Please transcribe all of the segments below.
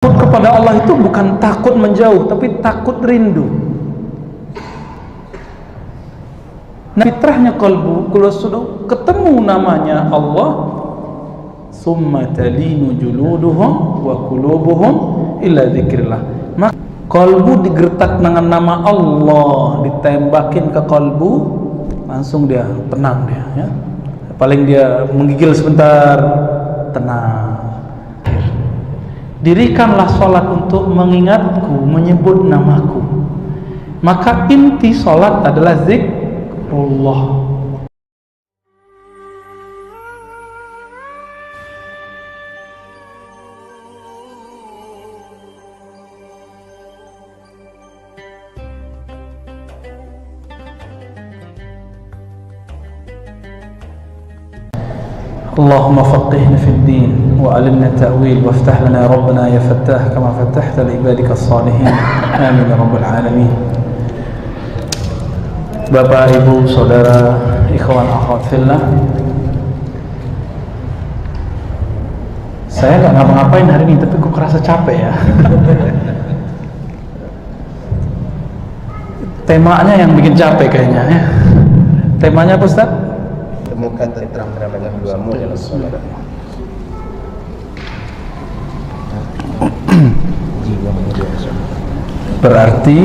Takut kepada Allah itu bukan takut menjauh, tapi takut rindu. Nah, fitrahnya kalbu kalau sudah ketemu namanya Allah, summa talinu juluduhum wa qulubuhum illa dzikrillah. Maka kalbu digertak dengan nama Allah, ditembakin ke kalbu, langsung dia tenang dia, ya. Paling dia menggigil sebentar, tenang. Dirikanlah sholat untuk mengingatku, menyebut namaku. Maka inti sholat adalah zikrullah. Allahumma faqihna fid din wa alimna ta'wil waftah lana ya rabbana ya fattah kama fattahta li ibadika as-salihin amin ya rabbal alamin. Bapak, Ibu, Saudara, ikhwan akhwat fillah, saya nggak ngapa-ngapain hari ini tapi kok kerasa capek ya. Temanya yang bikin capek kayaknya ya. Temanya apa, Ustaz? Temukan tentram dalam jiwamu ya Rasulullah. Berarti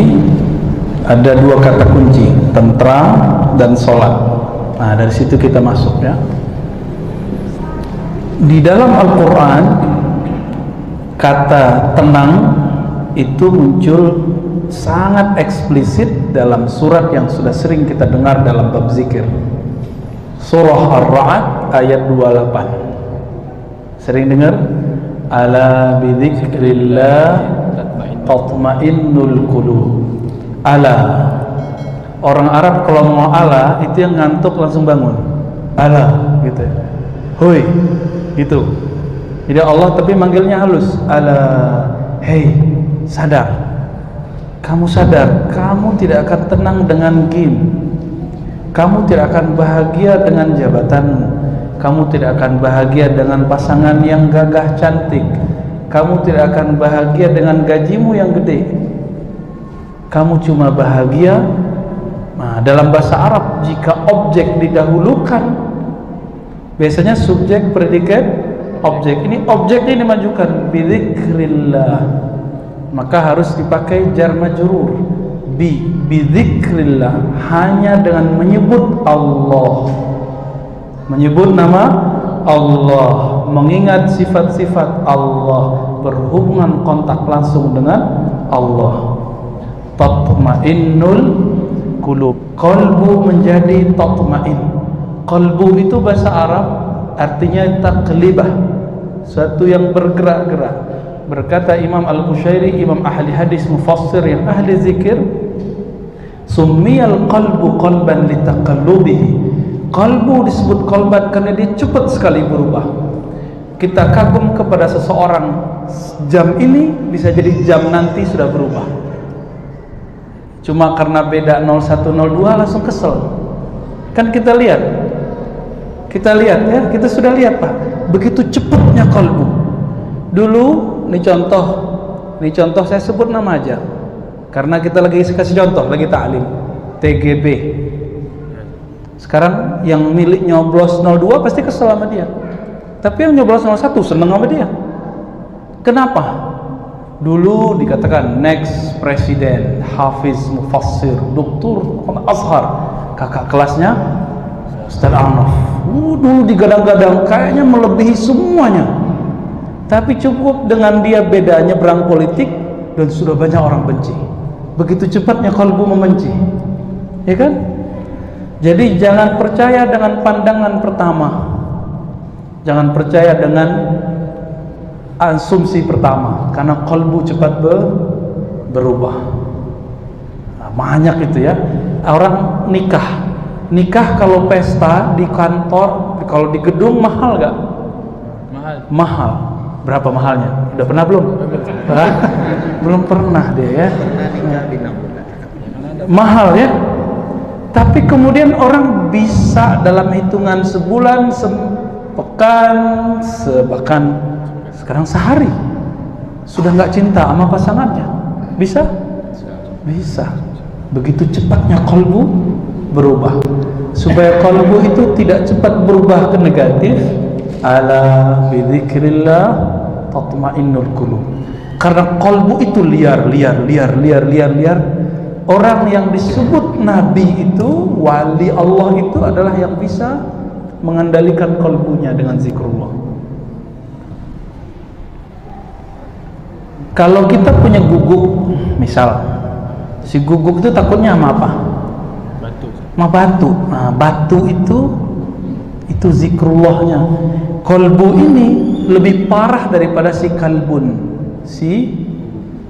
ada dua kata kunci, tentram dan sholat. Nah, dari situ kita masuk ya. Di dalam Al-Quran kata tenang itu muncul sangat eksplisit dalam surat yang sudah sering kita dengar dalam bab zikir. Surah Ar-Ra'd ayat 28. Sering dengar? Ala bidzikrillah tatmainnul qulub. Ala. Orang Arab kalau mau ala itu yang ngantuk langsung bangun. Ala gitu. Hoi gitu. Jadi Allah tapi manggilnya halus. Ala, hey, sadar. Kamu sadar, kamu tidak akan tenang dengan game. Kamu tidak akan bahagia dengan jabatanmu. Kamu tidak akan bahagia dengan pasangan yang gagah cantik. Kamu tidak akan bahagia dengan gajimu yang gede. Kamu cuma bahagia. Nah, dalam bahasa Arab jika objek didahulukan, biasanya subjek, predikat, objek. Ini objeknya dimajukan, bidzikrillah. Maka harus dipakai jar majrur. Bidzikrillah, hanya dengan menyebut Allah, menyebut nama Allah, mengingat sifat-sifat Allah, berhubungan kontak langsung dengan Allah. Tatmainnul qulub, qalbu menjadi tatmain. Qalbu itu bahasa Arab artinya taqlibah, suatu yang bergerak-gerak. Berkata Imam Al-Qushairi, imam ahli hadis mufassir yang ahli zikir, summiyal qalbu qalban litaqallubihi. Qalbu disebut qalban karena dia cepat sekali berubah. Kita kagum kepada seseorang, jam ini bisa jadi jam nanti sudah berubah. Cuma karena beda 0102 langsung kesel. Kan kita lihat ya, kita sudah lihat Pak, begitu cepatnya qalbu. Dulu, ini contoh saya sebut nama aja karena kita lagi kasih contoh, lagi ta'lim. TGB sekarang yang milik nyoblos 02 pasti kesel sama dia, tapi yang nyoblos 01 seneng sama dia. Kenapa? Dulu dikatakan next presiden Hafiz Mufassir Doktor Azhar, kakak kelasnya Ustaz Arnaf. Dulu digadang-gadang kayaknya melebihi semuanya. Tapi cukup dengan dia beda nyebrang politik dan sudah banyak orang benci. Begitu cepatnya kalbu membenci, ya kan? Jadi jangan percaya dengan pandangan pertama, jangan percaya dengan asumsi pertama, karena kalbu cepat berubah. Nah, banyak itu ya. Orang nikah kalau pesta di kantor, kalau di gedung mahal gak? Mahal. Berapa mahalnya? Udah pernah belum? Belum pernah dia ya. Mahal ya. Tapi kemudian orang bisa dalam hitungan sebulan, sepekan, bahkan sekarang sehari sudah nggak cinta sama pasangannya. Bisa? Bisa. Begitu cepatnya qalbu berubah. Supaya qalbu itu tidak cepat berubah ke negatif, ala bidzikrillah tatmainnul qulub. Karena qalbu itu liar. Orang yang disebut nabi itu, wali Allah itu adalah yang bisa mengendalikan qalbunya dengan zikrullah. Kalau kita punya guguk, misal si guguk itu takutnya sama apa? Batu. Sama batu. Nah, batu itu zikrullahnya. Qalbu ini lebih parah daripada si kalbun.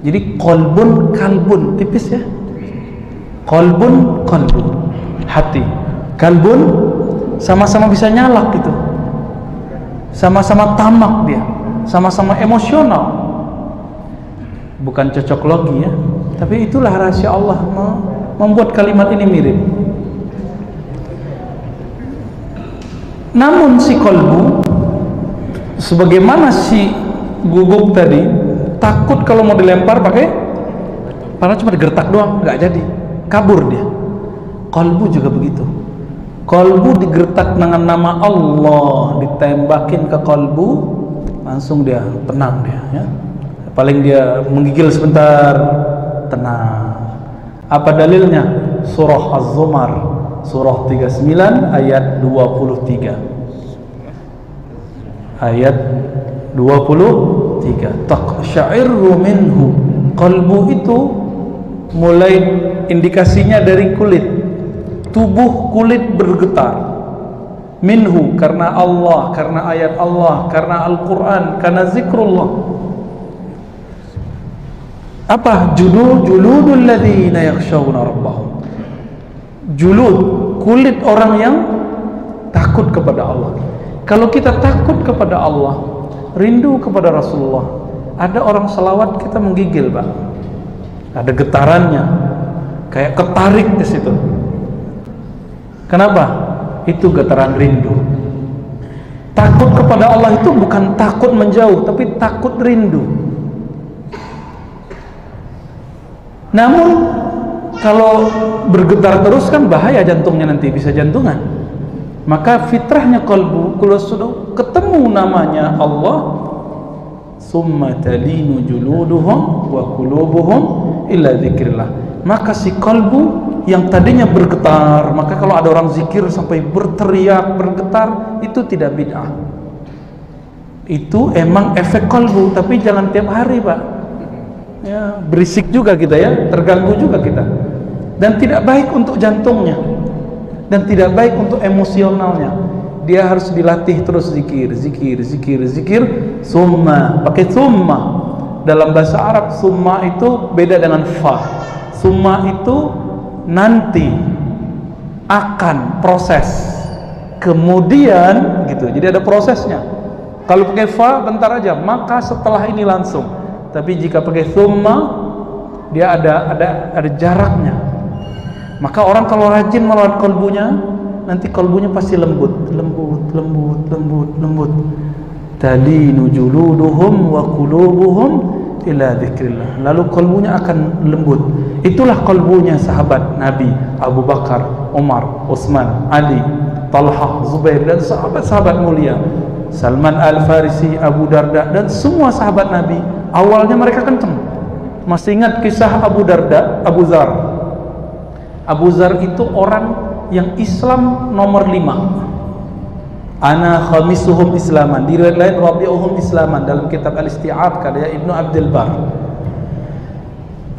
Jadi qalbun kalbun, tipis ya. Qalbun hati. Kalbun sama-sama bisa nyalak gitu. Sama-sama tamak dia. Sama-sama emosional. Bukan cocok logi ya, tapi itulah rahasia Allah membuat kalimat ini mirip. Namun si qalbu, sebagaimana si guguk tadi, takut kalau mau dilempar pakai padahal cuma digertak doang, nggak jadi, kabur dia. Qalbu juga begitu. Qalbu digertak dengan nama Allah, ditembakin ke qalbu, langsung dia tenang dia ya. Paling dia menggigil sebentar, tenang. Apa dalilnya? Surah Az-Zumar, surah 39 ayat 23. Ayat 23. Taqsya'irru minhu. Qalbu itu mulai indikasinya dari kulit. Tubuh kulit bergetar. Minhu, karena Allah, karena ayat Allah, karena Al-Quran, karena zikrullah. Apa? Juludul ladzina yakhshawna rabbahum. Julud, kulit orang yang takut kepada Allah. Kalau kita takut kepada Allah, rindu kepada Rasulullah, ada orang selawat kita menggigil, Pak. Ada getarannya, kayak ketarik di situ. Kenapa? Itu getaran rindu. Takut kepada Allah itu bukan takut menjauh, tapi takut rindu. Namun kalau bergetar terus kan bahaya, jantungnya nanti bisa jantungan. Maka fitrahnya qalbu, kalau sudah ketemu namanya Allah, summa talinu juluduhum wa qulubuhum illa dzikrillah. Maka si qalbu yang tadinya bergetar, maka kalau ada orang zikir sampai berteriak, bergetar, itu tidak bid'ah. Itu emang efek qalbu, tapi jangan tiap hari, Pak. Ya, berisik juga kita ya, terganggu juga kita, dan tidak baik untuk jantungnya, dan tidak baik untuk emosionalnya. Dia harus dilatih terus zikir. Summa, pakai summa. Dalam bahasa Arab summa itu beda dengan fa. Summa itu nanti, akan, proses, kemudian gitu. Jadi ada prosesnya. Kalau pakai fa bentar aja, maka setelah ini langsung. Tapi jika pakai thumma, dia ada jaraknya. Maka orang kalau rajin melawan kalbunya, nanti kalbunya pasti lembut. Talinu juluduhum wa qulubuhum ila dzikrillah. Lalu kalbunya akan lembut. Itulah kalbunya sahabat Nabi Abu Bakar, Umar, Utsman, Ali, Talha, Zubair, dan sahabat-sahabat mulia, Salman Al-Farisi, Abu Darda, dan semua sahabat Nabi. Awalnya mereka kenceng. Masih ingat kisah Abu Darda, Abu Zar. Abu Zar itu orang yang Islam nomor 5. Ana khamisuhum islaman. Di riwayat lain rabi'uhum islaman, dalam kitab Al-Isti'ab karya Ibnu Abdul Bar.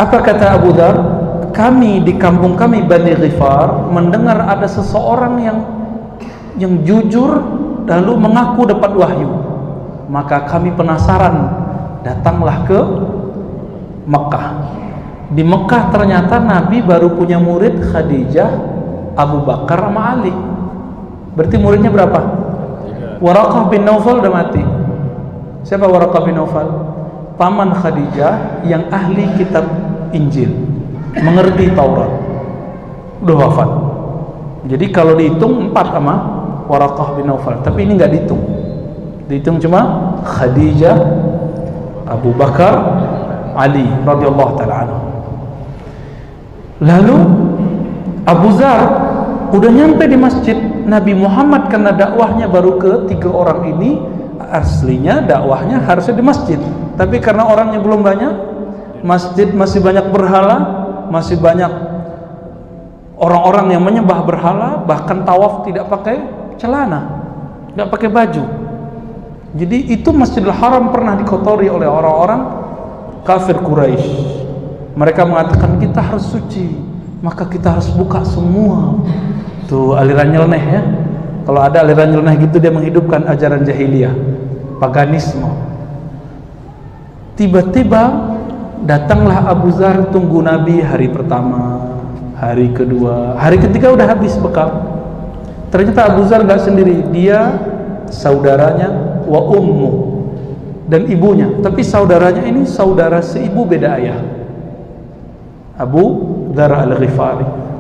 Apa kata Abu Dzar? Kami di kampung kami Bani Ghifar mendengar ada seseorang yang jujur lalu mengaku dapat wahyu. Maka kami penasaran, datanglah ke Mekah. Di Mekah ternyata Nabi baru punya murid Khadijah, Abu Bakar sama Ali. Berarti muridnya berapa? 3. Waraqah bin Naufal udah mati. Siapa Waraqah bin Naufal? Paman Khadijah yang ahli kitab Injil, mengerti Taurat, udah wafat. Jadi kalau dihitung 4 sama Waraqah bin Naufal, tapi ini nggak dihitung. Dihitung cuma Khadijah, Abu Bakar, Ali radhiyallahu taala anhu. Lalu Abu Dzar udah nyampe di masjid Nabi Muhammad, karena dakwahnya baru ke 3 orang ini. Aslinya dakwahnya harusnya di masjid, tapi karena orangnya belum banyak, masjid masih banyak berhala, masih banyak orang-orang yang menyembah berhala, bahkan tawaf tidak pakai celana, tidak pakai baju. Jadi itu Masjidil Haram pernah dikotori oleh orang-orang kafir Quraisy. Mereka mengatakan kita harus suci, maka kita harus buka semua. Tuh aliran nyeleneh ya. Kalau ada aliran nyeleneh gitu, dia menghidupkan ajaran jahiliyah, paganisme. Tiba-tiba datanglah Abu Dzar, tunggu Nabi hari pertama, hari kedua, hari ketiga udah habis bekal. Ternyata Abu Dzar nggak sendiri, dia saudaranya wa ummu dan ibunya. Tapi saudaranya ini saudara seibu beda ayah, Abu Dzar al-Ghifari.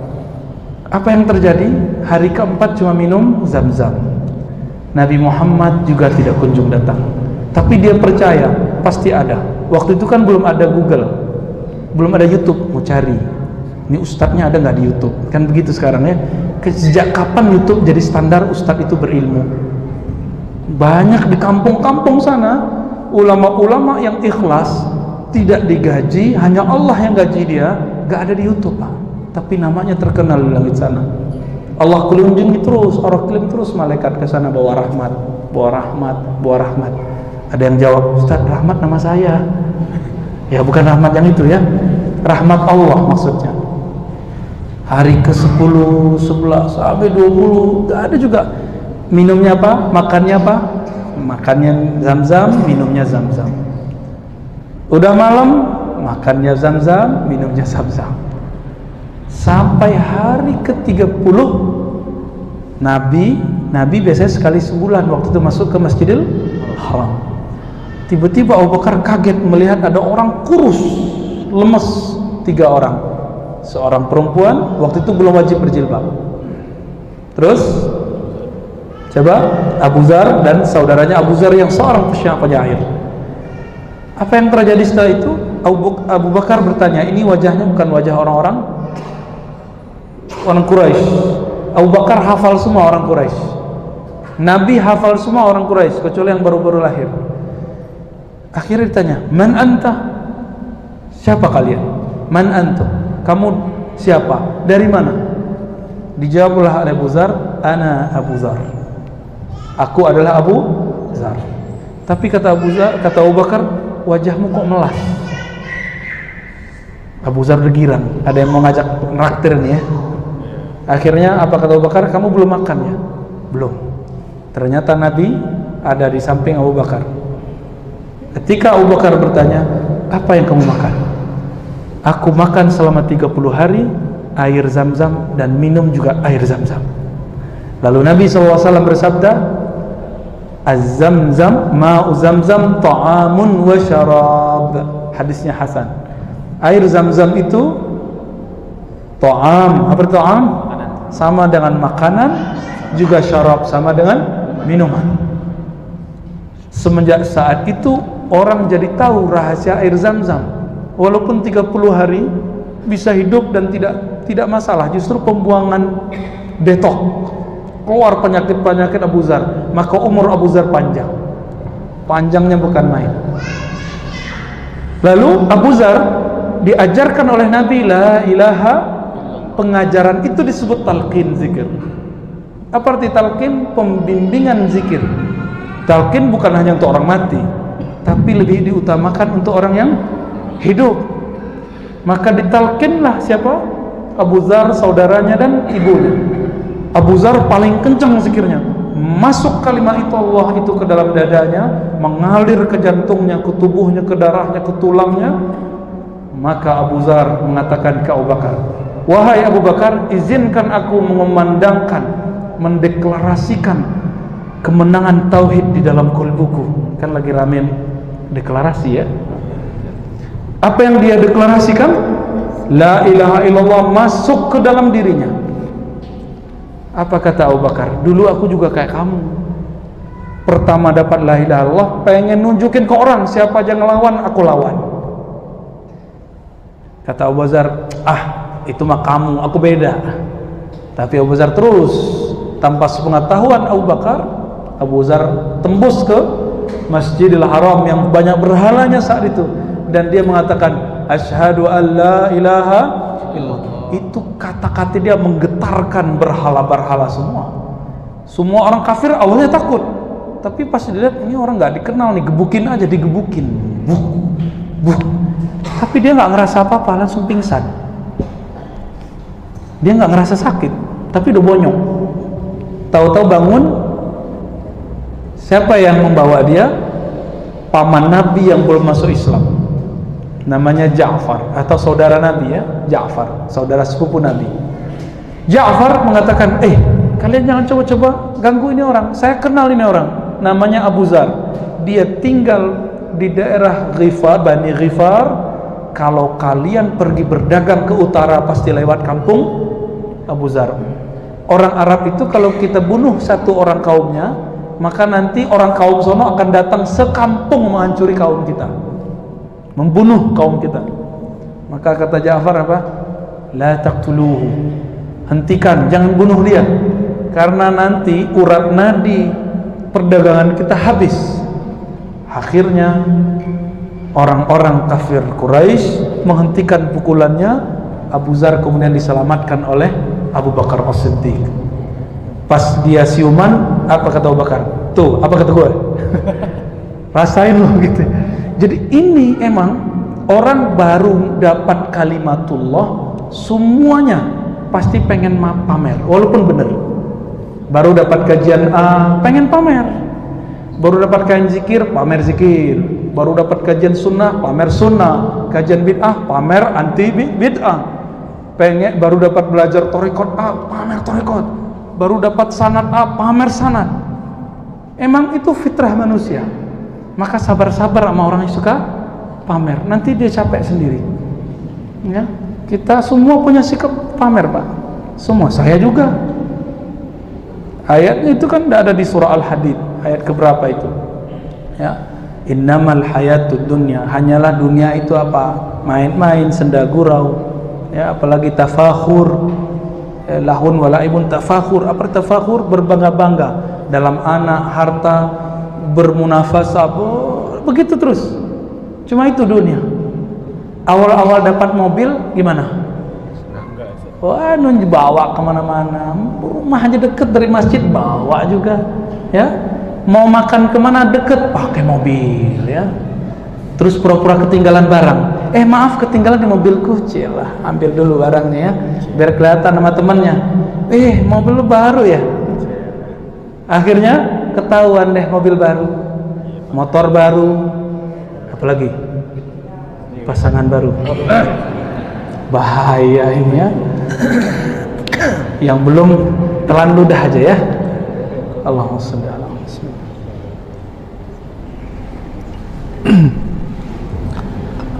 Apa yang terjadi? Hari keempat cuma minum Zam-Zam. Nabi Muhammad juga tidak kunjung datang, tapi dia percaya pasti ada. Waktu itu kan belum ada Google, belum ada YouTube. Mau cari ini ustadznya ada nggak di YouTube, kan begitu sekarang ya. Sejak kapan YouTube jadi standar ustadz itu berilmu? Banyak di kampung-kampung sana ulama-ulama yang ikhlas, tidak digaji, hanya Allah yang gaji dia, nggak ada di YouTube Pak. Tapi namanya terkenal di langit sana. Allah kelunjungi terus, Allah kirim terus malaikat ke sana bawa rahmat, bawa rahmat, bawa rahmat. Ada yang jawab, Ustaz, rahmat nama saya. Ya bukan rahmat yang itu ya, rahmat Allah maksudnya. Hari ke-10, 11 sampai 20 gak ada juga. Minumnya apa? Makannya apa? Makannya Zam-Zam, minumnya Zam-Zam. Udah malam, makannya Zam-Zam, minumnya Zam-Zam. Sampai hari ke-30 Nabi biasanya sekali sebulan waktu itu masuk ke Masjidil Haram. Tiba-tiba Abu Bakar kaget melihat ada orang kurus, lemes, 3 orang. Seorang perempuan, waktu itu belum wajib berjilbab. Terus coba Abu Dzar dan saudaranya Abu Dzar yang seorang penyair. Apa yang terjadi setelah itu? Abu Bakar bertanya, ini wajahnya bukan wajah orang Quraisy. Abu Bakar hafal semua orang Quraisy. Nabi hafal semua orang Quraisy kecuali yang baru-baru lahir. Akhirnya ditanya, "Man anta?" Siapa kalian? "Man antum?" Kamu siapa? Dari mana? Dijawablah oleh Abu Dzar, "Ana Abu Dzar." Aku adalah Abu Dzar. Tapi kata Abu Bakar, "Wajahmu kok melas?" Abu Dzar bergirang, ada yang mau ngajak nraktir nih ya. Akhirnya apa kata Abu Bakar? "Kamu belum makan ya?" "Belum." Ternyata Nabi ada di samping Abu Bakar. Ketika Abu Bakar bertanya, "Apa yang kamu makan?" "Aku makan selama 30 hari air Zam-Zam dan minum juga air Zam-Zam." Lalu Nabi SAW bersabda, "Az-Zam-Zam, ma'u Zam-Zam ta'amun wa syarab." Hadisnya hasan. Air Zam-Zam itu ta'am. Apa ta'am? Sama dengan makanan, juga syarab sama dengan minuman. Semenjak saat itu orang jadi tahu rahasia air Zam-Zam. Walaupun 30 hari bisa hidup dan tidak masalah, justru pembuangan detok, keluar penyakit-penyakit Abu Dzar, maka umur Abu Dzar panjangnya bukan main. Lalu Abu Dzar diajarkan oleh Nabi la ilaha, pengajaran itu disebut talqin zikir. Apa arti talqin? Pembimbingan zikir. Talqin bukan hanya untuk orang mati, tapi lebih diutamakan untuk orang yang hidup. Maka ditalqinlah siapa? Abu Dzar, saudaranya dan ibunya. Abu Dzar paling kencang zikirnya. Masuk kalimat itu Allah itu ke dalam dadanya, mengalir ke jantungnya, ke tubuhnya, ke darahnya, ke tulangnya. Maka Abu Dzar mengatakan ke Abu Bakar, "Wahai Abu Bakar, izinkan aku mengumandangkan, mendeklarasikan kemenangan tauhid di dalam qalbuku." Kan lagi rame deklarasi ya. Apa yang dia deklarasikan? La ilaha illallah masuk ke dalam dirinya. Apa kata Abu Bakar? "Dulu aku juga kayak kamu. pertama dapat la ilaha illallah, pengen nunjukin ke orang, siapa aja ngelawan, aku lawan. Kata Abu Dzar, itu mah kamu, aku beda. Tapi Abu Dzar terus, tanpa sepengetahuan Abu Bakar, Abu Dzar tembus ke Masjidil Haram yang banyak berhalanya saat itu, dan dia mengatakan asyhadu an la ilaha illallah. Itu kata-kata dia menggetarkan berhala-berhala semua. Semua orang kafir awalnya takut, tapi pas dilihat ini orang nggak dikenal nih, gebukin aja, digebukin, buh. Tapi dia nggak ngerasa apa-apa, langsung pingsan. Dia nggak ngerasa sakit, tapi udah bonyok. Tahu-tahu bangun. Siapa yang membawa dia? Paman Nabi yang belum masuk Islam, namanya Ja'far, atau saudara Nabi ya, Ja'far, saudara sepupu Nabi. Ja'far mengatakan, kalian jangan coba-coba ganggu ini orang, saya kenal ini orang, namanya Abu Dzar. Dia tinggal di daerah Ghifar, Bani Ghifar. Kalau kalian pergi berdagang ke utara pasti lewat kampung Abu Dzar. Orang Arab itu kalau kita bunuh satu orang kaumnya, maka nanti orang kaum sono akan datang sekampung menghancuri kaum kita, membunuh kaum kita. Maka kata Ja'far apa? La taqtuluhu, hentikan, jangan bunuh dia, karena nanti urat nadi perdagangan kita habis. Akhirnya orang-orang kafir Quraisy menghentikan pukulannya. Abu Dzar kemudian diselamatkan oleh Abu Bakar As-Siddiq. Pas dia siuman, apa kata Abu Bakar? Tuh, apa kata gue? Rasain lo gitu. Jadi ini emang orang baru dapat kalimatullah, semuanya pasti pengen pamer, walaupun benar. Baru dapat kajian A, pengen pamer. Baru dapat kajian zikir, pamer zikir. Baru dapat kajian sunnah, pamer sunnah. Kajian bid'ah, pamer anti bid'ah. Baru dapat belajar thariqat A, pamer thariqat. Baru dapat sanad A, pamer sanad. Emang itu fitrah manusia. Maka sabar-sabar sama orang yang suka pamer, nanti dia capek sendiri ya. Kita semua punya sikap pamer, Pak, semua, saya juga. Ayatnya itu kan tidak ada di surah Al-Hadid, ayat keberapa itu ya, innamal hayatud dunya, hanyalah dunia itu apa, main-main, senda gurau ya, apalagi tafakhur, lahun walaibun. Tafakhur, apa tafakhur? Berbangga-bangga dalam anak, harta, bermunafasah, begitu terus. Cuma itu dunia. Awal-awal dapat mobil gimana? Wah, bawa kemana-mana. Rumah aja deket dari masjid, bawa juga ya. Mau makan kemana deket, pakai mobil ya. Terus pura-pura ketinggalan barang. Maaf, ketinggalan di mobilku. Cilah, ambil dulu barangnya ya, biar kelihatan sama temannya. Mobil lu baru ya. Akhirnya ketahuan deh, mobil baru, motor baru, apalagi pasangan baru. Bahaya ini ya. Yang belum telan ludah aja ya. Allahumma shalli ala Muhammad.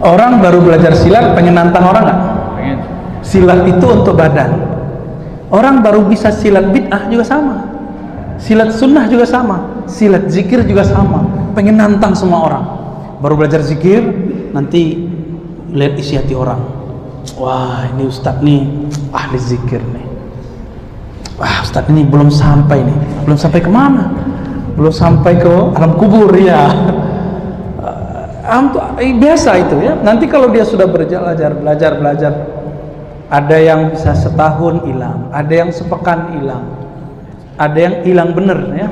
Orang baru belajar silat pengen nantang orang nggak? Pengen. Silat itu untuk badan. Orang baru bisa silat bid'ah juga sama, silat sunnah juga sama, silat zikir juga sama, pengen nantang semua orang. Baru belajar zikir, nanti lihat isi hati orang, wah ini ustadz nih ahli zikir nih, wah ustadz ini belum sampai nih, belum sampai kemana? Belum sampai ke alam kubur ya. Biasa itu ya. Nanti kalau dia sudah belajar, ada yang bisa setahun hilang, ada yang sepekan hilang, ada yang hilang bener ya,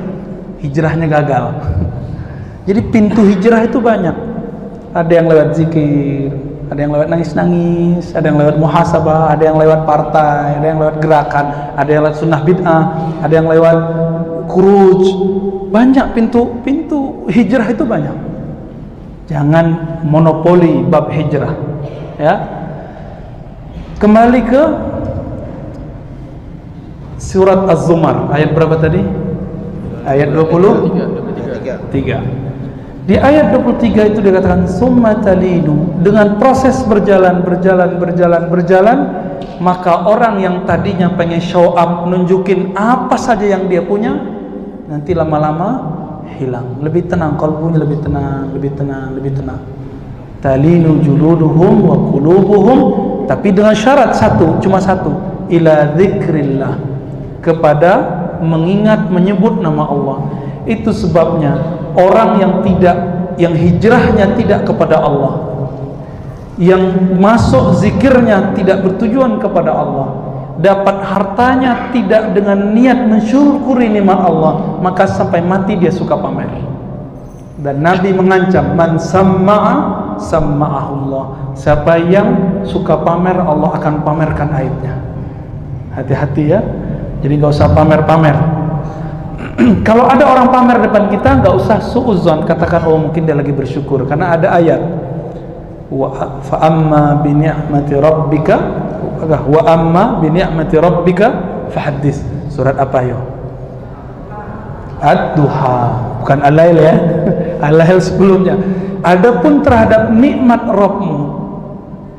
hijrahnya gagal. Jadi pintu hijrah itu banyak. Ada yang lewat zikir, ada yang lewat nangis-nangis, ada yang lewat muhasabah, ada yang lewat partai, ada yang lewat gerakan, ada yang lewat sunnah bid'ah, ada yang lewat khuruj. Banyak pintu hijrah itu banyak. Jangan monopoli bab hijrah ya. Kembali ke surat Az-Zumar, ayat berapa tadi? Ayat 23. Di ayat 23 itu dikatakan summa talinu, dengan proses berjalan, maka orang yang tadinya pengen show up, nunjukin apa saja yang dia punya, nanti lama-lama hilang, lebih tenang, kalbunya lebih tenang, lebih tenang, lebih tenang. Talinu juluduhum wa qulubuhum, tapi dengan syarat satu, cuma satu, ila dzikrillah, kepada mengingat, menyebut nama Allah. Itu sebabnya orang yang hijrahnya tidak kepada Allah, yang masuk zikirnya tidak bertujuan kepada Allah, dapat hartanya tidak dengan niat mensyukuri nikmat Allah, maka sampai mati dia suka pamer. Dan Nabi mengancam, man samma'a samma'ahullah, siapa yang suka pamer, Allah akan pamerkan aibnya. Hati-hati ya, jadi gak usah pamer-pamer. Kalau ada orang pamer depan kita, gak usah suudzon, katakan oh mungkin dia lagi bersyukur, karena ada ayat fa amma bi ni'mati rabbika wa amma bi ni'mati rabbika fahaddits. Surat apa yo? Ad-Duha, bukan Al-Lail ya. Al-Lail sebelumnya. Adapun terhadap nikmat Rabbmu,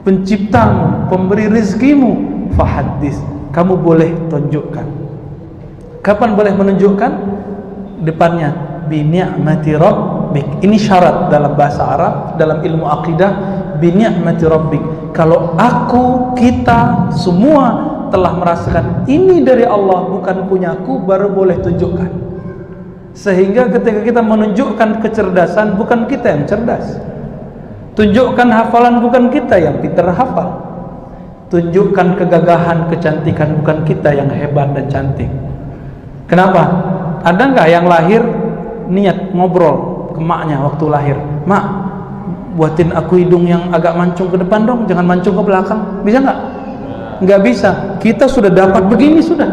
penciptamu, pemberi rezekimu, fahaddits, kamu boleh tunjukkan. Kapan boleh menunjukkan? Depannya bi ni'mati rabbik. Ini syarat dalam bahasa Arab, dalam ilmu akidah, bi ni'mati rabbik. Kalau aku, kita semua telah merasakan ini dari Allah, bukan punyaku, baru boleh tunjukkan. Sehingga ketika kita menunjukkan kecerdasan, bukan kita yang cerdas. Tunjukkan hafalan, bukan kita yang pintar hafal. Tunjukkan kegagahan, kecantikan, bukan kita yang hebat dan cantik. Kenapa? Ada nggak yang lahir niat ngobrol ke maknya waktu lahir, mak, buatin aku hidung yang agak mancung ke depan dong, jangan mancung ke belakang. Bisa nggak? Nggak bisa. Kita sudah dapat begini sudah.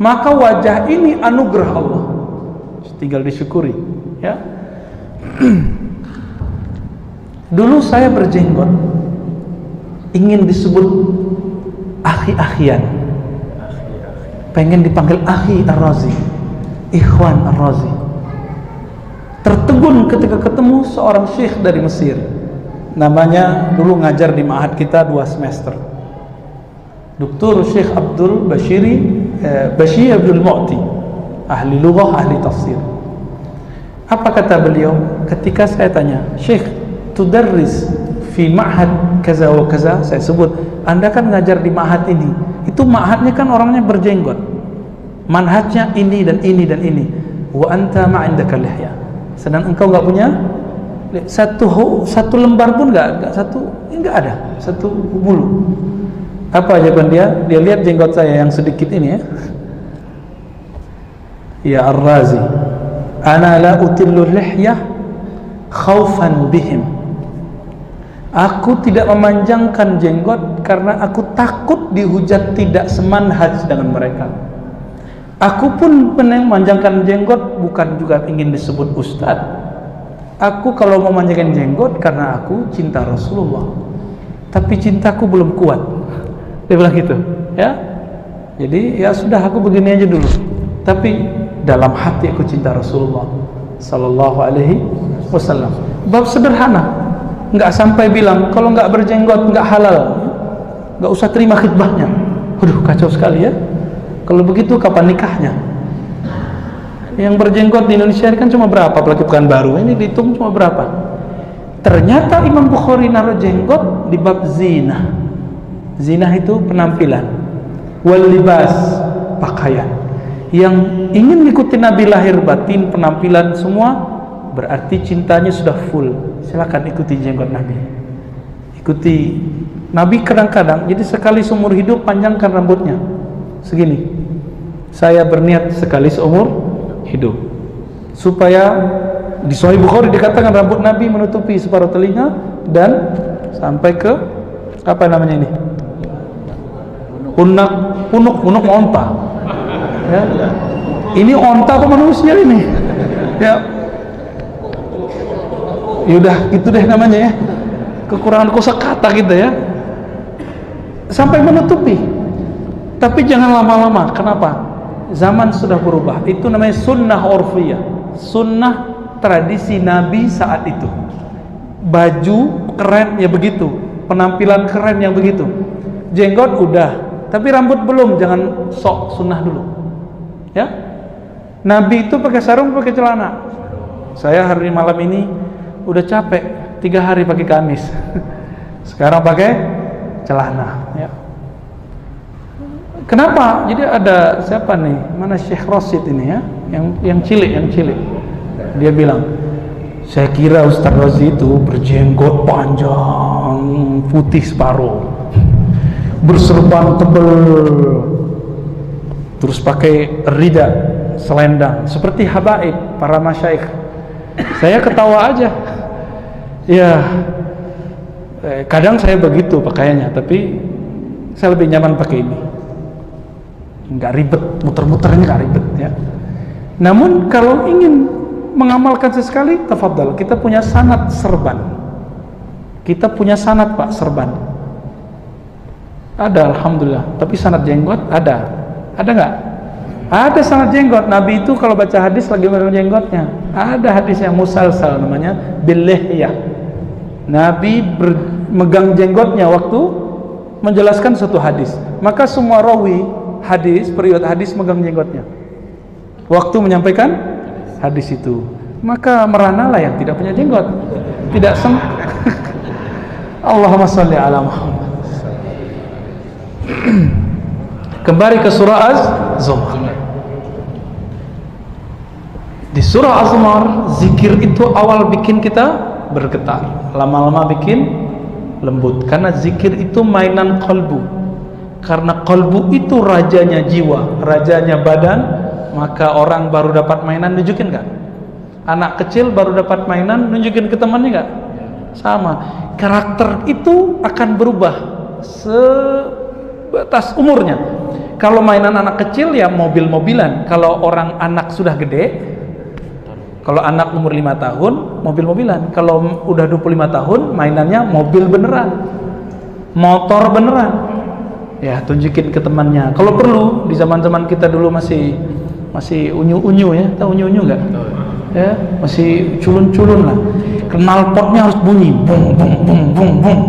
Maka wajah ini anugerah Allah, tinggal disyukuri ya. Dulu saya berjenggot, ingin disebut akhi-akhian, pengen dipanggil akhi Ar-Razi, ikhwan Ar-Razi. Tertegun ketika ketemu seorang syekh dari Mesir, namanya dulu ngajar di ma'had kita 2 semester, Dr. Syekh Abdul Bashir Abdul Mu'ti, ahli lughah, ahli tafsir. Apa kata beliau ketika saya tanya, Syekh, tudarris fi ma'had kaza wa kaza, saya sebut, Anda kan ngajar di ma'had ini, itu ma'hadnya kan orangnya berjenggot, manhajnya ini dan ini dan ini, wa anta ma'indaka lihya, sedang engkau enggak punya satu lembar pun enggak ada satu bulu. Apa jawaban dia? Dia lihat jenggot saya yang sedikit ini ya. Ya Ar-Razi, ana la utillu lihyah khaufan bihim. Aku tidak memanjangkan jenggot karena aku takut dihujat tidak semanhaj dengan mereka. Aku pun memanjangkan jenggot bukan juga ingin disebut ustaz. Aku kalau memanjangkan jenggot karena aku cinta Rasulullah, tapi cintaku belum kuat. Dia bilang gitu ya. Jadi ya sudah, aku begini aja dulu, tapi dalam hati aku cinta Rasulullah sallallahu alaihi wasallam. Bab sederhana, nggak sampai bilang kalau nggak berjenggot nggak halal, nggak usah terima khidbahnya. Waduh, kacau sekali ya. Kalau begitu kapan nikahnya? Yang berjenggot di Indonesia kan cuma berapa, apalagi Pekanbaru ini dihitung cuma berapa. Ternyata Imam Bukhari naruh jenggot di bab zina. Zina itu penampilan, wal libas, pakaian. Yang ingin ikuti Nabi lahir batin, penampilan semua, berarti cintanya sudah full. Silakan ikuti jenggot Nabi. Ikuti Nabi kadang-kadang, jadi sekali seumur hidup panjangkan rambutnya segini. Saya berniat sekali seumur hidup, supaya di Sahih Bukhari dikatakan rambut Nabi menutupi separuh telinga dan sampai ke apa namanya ini, punuk onta ya. Ini onta apa manusia ini ya? Yaudah gitu deh namanya ya, kekurangan kosakata kita ya, sampai menutupi. Tapi jangan lama-lama. Kenapa? Zaman sudah berubah. Itu namanya sunnah urfiyah, sunnah tradisi Nabi saat itu. Baju keren ya begitu, penampilan keren yang begitu. Jenggot udah, tapi rambut belum, jangan sok sunnah dulu ya. Nabi itu pakai sarung, pakai celana. Saya hari malam ini udah capek 3 hari pakai gamis. Sekarang pakai celana. Ya. Kenapa? Jadi ada siapa nih? Mana Syekh Rosid ini ya? Yang cilik. Dia bilang, saya kira Ustaz Razi itu berjenggot panjang, putih separuh, berserban tebal, terus pakai rida, selendang, seperti habaib para masyaikh. Saya ketawa aja. Ya, kadang saya begitu pakaiannya, tapi saya lebih nyaman pakai ini. Nggak ribet, muter-muternya nggak ribet ya. Namun kalau ingin mengamalkan sesekali, tafadhal, kita punya sanad serban. Kita punya sanad Pak serban. Ada, alhamdulillah. Tapi sanad jenggot ada nggak? Ada sanad jenggot. Nabi itu kalau baca hadis lagi megang jenggotnya. Ada hadis yang musalsal namanya billahyah. Nabi megang jenggotnya waktu menjelaskan suatu hadis. Maka semua rawi hadis, periwayat hadis megang jenggotnya waktu menyampaikan hadis itu. Maka meranalah yang tidak punya jenggot, tidak Allahumma sholli ala Muhammad. Kembali ke surah Az-Zumar. Di surah Az-Zumar, zikir itu awal bikin kita bergetar, lama-lama bikin lembut, karena zikir itu mainan qalbu. Karena kalbu itu rajanya jiwa, rajanya badan, maka orang baru dapat mainan, nunjukin nggak? Anak kecil baru dapat mainan, nunjukin ke temannya nggak? Sama. Karakter itu akan berubah sebatas umurnya. Kalau mainan anak kecil ya mobil-mobilan. Kalau orang anak sudah gede, kalau anak umur 5 tahun, mobil-mobilan. Kalau udah 25 tahun, mainannya mobil beneran, motor beneran. Ya, tunjukin ke temannya. Kalau perlu, di zaman-zaman kita dulu masih unyu-unyu ya, tahu unyu-unyu nggak? Ya, masih culun-culun lah. Knalpotnya harus bunyi, bung bung bung bung bung,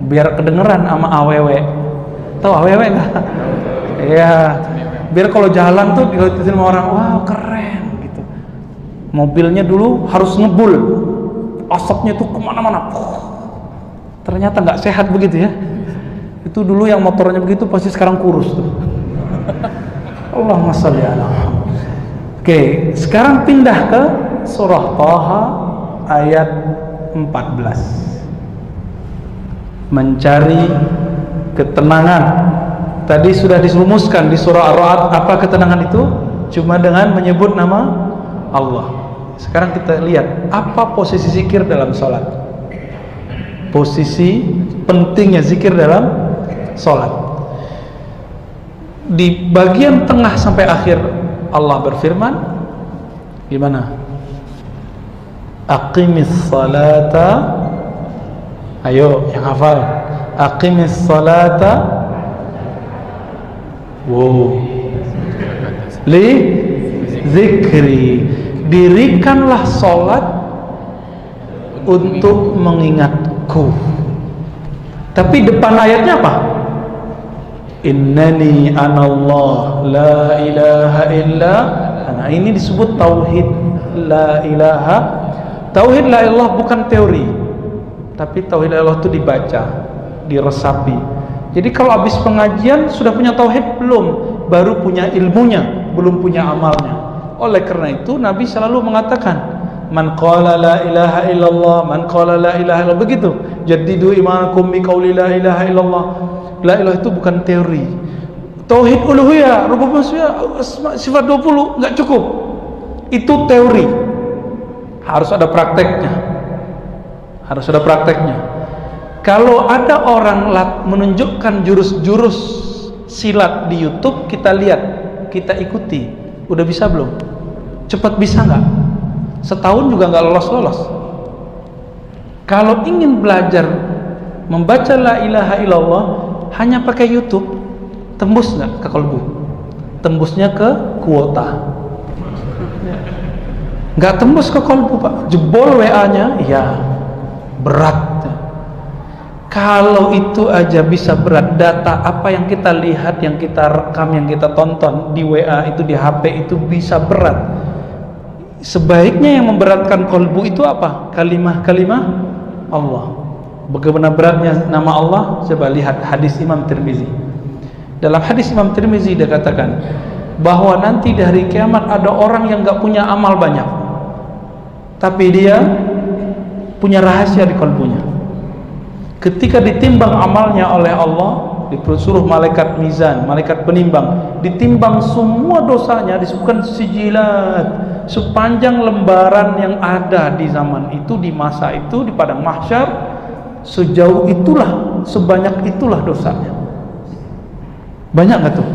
biar kedengeran sama awewe. Tahu awewe nggak? Ya, biar kalau jalan tuh dilihatin sama orang, wow keren gitu. Mobilnya dulu harus ngebul, asapnya tuh kemana-mana. Ternyata nggak sehat begitu ya. Itu dulu yang motornya begitu pasti sekarang kurus tuh. Allahumma sholli ala Muhammad. Oke, sekarang pindah ke surah Thaha ayat 14. Mencari ketenangan. Tadi sudah dirumuskan di surah Ar-Ra'd apa ketenangan itu? Cuma dengan menyebut nama Allah. Sekarang kita lihat apa posisi zikir dalam salat. Posisi pentingnya zikir dalam salat. Di bagian tengah sampai akhir Allah berfirman gimana? Aqimis salata. Ayo yang hafal. Aqimis salata. Wow. Li zikri. Dirikanlah salat untuk mengingatku. Tapi depan ayatnya apa? Innani anallah la ilaha illa ana. Ini disebut tauhid la ilaha. Tauhid la ilallah bukan teori, tapi tauhid la ilallah itu dibaca, diresapi. Jadi kalau habis pengajian sudah punya tauhid belum? Baru punya ilmunya, belum punya amalnya. Oleh karena itu Nabi selalu mengatakan man qala la ilaha illallah, man qala la ilaha illallah, begitu. Jaddidu imanakum bi qauli la ilaha illallah. La ilaha itu bukan teori. Tauhid uluhiyah, rububiyah, sifat 20 enggak cukup. Itu teori. Harus ada prakteknya. Harus ada prakteknya. Kalau ada orang menunjukkan jurus-jurus silat di YouTube, kita lihat, kita ikuti. Udah bisa belum? Cepat bisa nggak? Setahun juga nggak lolos-lolos. Kalau ingin belajar membaca la ilaha illallah hanya pakai YouTube, tembus nggak ke kalbu? Tembusnya ke kuota. Nggak tembus ke kalbu Pak. Jebol WA-nya, iya berat. Kalau itu aja bisa berat, data apa yang kita lihat, yang kita rekam, yang kita tonton di WA itu, di HP itu bisa berat. Sebaiknya yang memberatkan kolbu itu apa? Kalimah-kalimah Allah. Bagaimana beratnya nama Allah? Coba lihat hadis Imam Tirmizi. Dalam hadis Imam Tirmizi dia katakan bahwa nanti di hari kiamat ada orang yang gak punya amal banyak, tapi dia punya rahasia di kolbunya. Ketika ditimbang amalnya oleh Allah, disuruh malaikat mizan, malaikat penimbang, ditimbang semua dosanya, disebutkan sijilat, sepanjang lembaran yang ada di zaman itu, di masa itu, di padang mahsyar, sejauh itulah, sebanyak itulah dosanya. Banyak nggak tuh?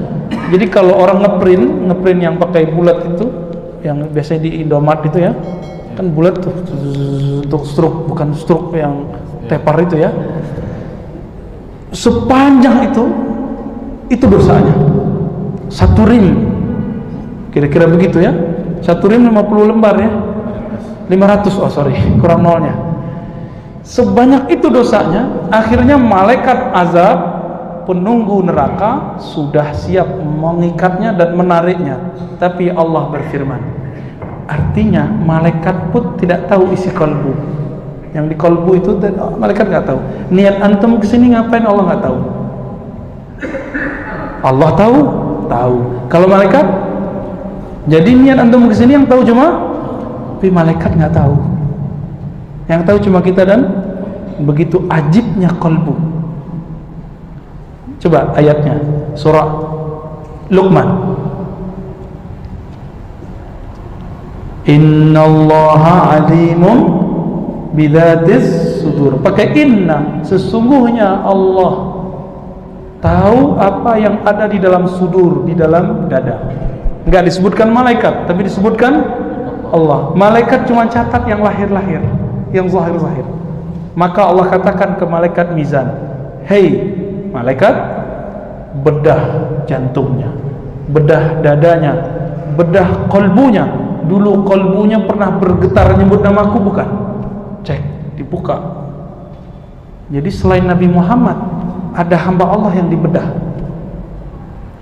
Jadi kalau orang ngeprint yang pakai bulat itu, yang biasanya di Indomaret itu ya, kan bulat tuh, untuk struk, bukan struk yang tepar itu ya. Sepanjang itu dosanya. Satu rim, kira-kira begitu ya. Satu rim 50 lembar ya. 500, kurang nolnya. Sebanyak itu dosanya, akhirnya malaikat azab, penunggu neraka sudah siap mengikatnya dan menariknya. Tapi Allah berfirman, artinya malaikat pun tidak tahu isi kolbu. Yang di kolbu itu malaikat nggak tahu. Niat antum kesini ngapain Allah nggak tahu. Allah tahu. Kalau malaikat, jadi niat antum kesini yang tahu cuma, tapi malaikat nggak tahu. Yang tahu cuma kita, dan begitu ajibnya kolbu. Coba ayatnya, surah Luqman. Innallaha alimun bidzatis sudur. Pakai inna, sesungguhnya Allah tahu apa yang ada di dalam sudur, di dalam dada. Enggak disebutkan malaikat, tapi disebutkan Allah. Malaikat cuma catat yang lahir-lahir, yang zahir-zahir. Maka Allah katakan ke malaikat mizan, hei malaikat, bedah jantungnya, bedah dadanya, bedah kolbunya. Dulu kolbunya pernah bergetar nyebut namaku bukan? Cek, dibuka. Jadi selain Nabi Muhammad, ada hamba Allah yang dibedah.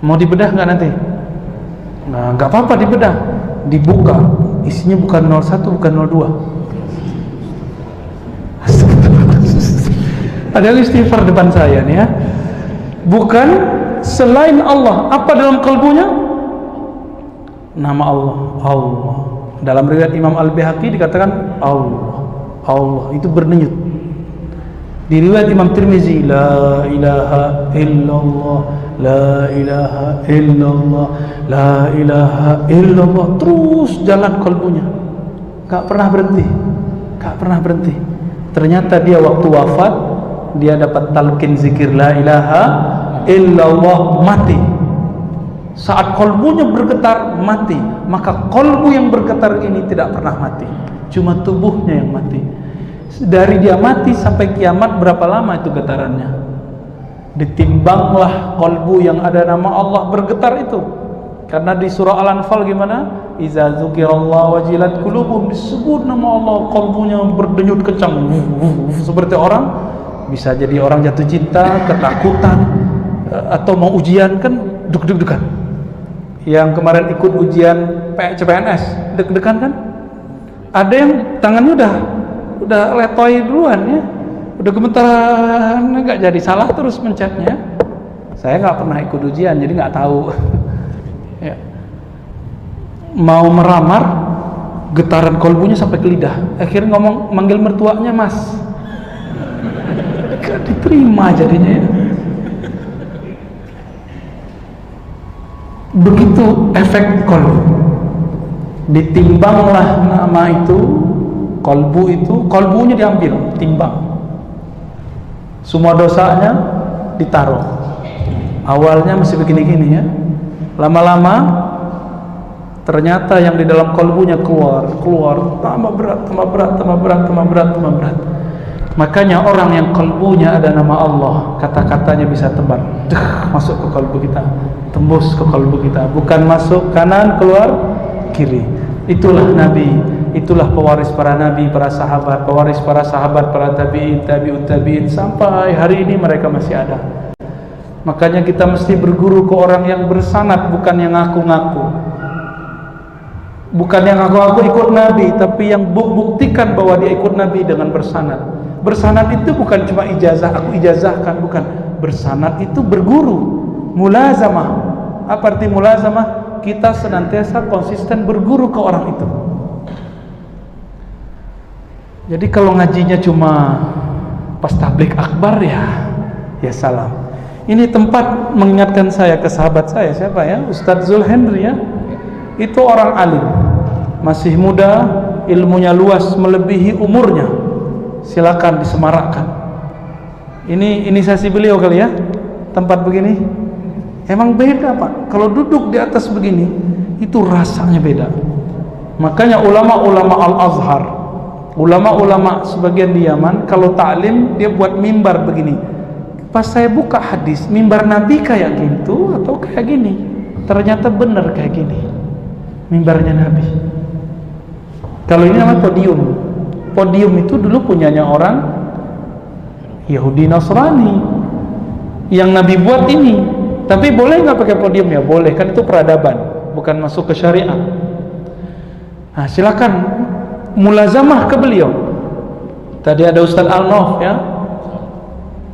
Mau dibedah nggak nanti? Nah, nggak apa-apa dibedah. Dibuka, isinya bukan 01, bukan 02. Ada istighfar depan saya nih ya. Bukan selain Allah. Apa dalam kalbunya? Nama Allah. Allah. Dalam riwayat Imam Al-Baihaqi dikatakan Allah itu berdenyut. Di riwayat Imam Tirmizi, la ilaha illallah, la ilaha illallah, la ilaha illallah. Terus jalan kalbunya, gak pernah berhenti. Ternyata dia waktu wafat, dia dapat talqin zikir la ilaha illallah, mati. Saat kolbunya bergetar, mati. Maka kolbu yang bergetar ini tidak pernah mati, cuma tubuhnya yang mati. Dari dia mati sampai kiamat berapa lama itu getarannya? Ditimbanglah kolbu yang ada nama Allah bergetar itu. Karena di surah Al-Anfal gimana? Iza dzukirallahu wajilat qulubuhum, disebut nama Allah, kolbunya berdenyut kencang. Seperti orang, bisa jadi orang jatuh cinta, ketakutan, atau mau ujian kan deg-degan. Yang kemarin ikut ujian CPNS, deg-degan kan? Ada yang tangannya udah letoy duluan ya, udah gemetaran, nggak jadi, salah terus mencetnya. Saya nggak pernah ikut ujian, jadi nggak tahu. Ya. Mau meramar, getaran kolbunya sampai ke lidah. Akhirnya manggil mertuanya Mas. Gak diterima jadinya ya. Begitu efek kolbu. Ditimbanglah nama itu, kolbu itu, kolbunya diambil, timbang. Semua dosanya ditaruh. Awalnya masih begini-gini ya. Lama-lama ternyata yang di dalam kolbunya keluar, tambah berat. Makanya orang yang kolbunya ada nama Allah, kata-katanya bisa tebar, masuk ke kolbu kita, tembus ke kolbu kita, bukan masuk kanan keluar kiri. Itulah Nabi itulah pewaris para nabi, para sahabat, pewaris para sahabat, para tabi'in, tabi'ut tabi'in, sampai hari ini mereka masih ada. Makanya kita mesti berguru ke orang yang bersanad, bukan yang ngaku-ngaku. Bukan yang ngaku-ngaku ikut nabi, tapi yang buktikan bahwa dia ikut nabi dengan bersanad. Bersanad itu bukan cuma ijazah, aku ijazahkan, bukan. Bersanad itu berguru, mulazamah. Apa arti mulazamah? Kita senantiasa konsisten berguru ke orang itu. Jadi kalau ngajinya cuma pas tablik akbar, ya salam. Ini tempat mengingatkan saya ke sahabat saya, siapa ya? Ustadz Zulhendri ya. Itu orang alim, masih muda, ilmunya luas melebihi umurnya. Silakan disemarakkan. Ini inisiasi beliau kali ya, tempat begini. Emang beda Pak, kalau duduk di atas begini itu rasanya beda. Makanya ulama-ulama Al-Azhar, ulama-ulama sebagian di Yaman, kalau taklim dia buat mimbar begini. Pas saya buka hadis, mimbar Nabi kayak gitu atau kayak gini? Ternyata benar kayak gini, mimbarnya Nabi. Kalau ini namanya podium. Podium itu dulu punyanya orang Yahudi Nasrani, yang Nabi buat ini. Tapi boleh nggak pakai podium? Ya boleh, kan itu peradaban, bukan masuk ke syariat. Nah, silakan mulazamah ke beliau. Tadi ada Ustadz Al-Nof ya,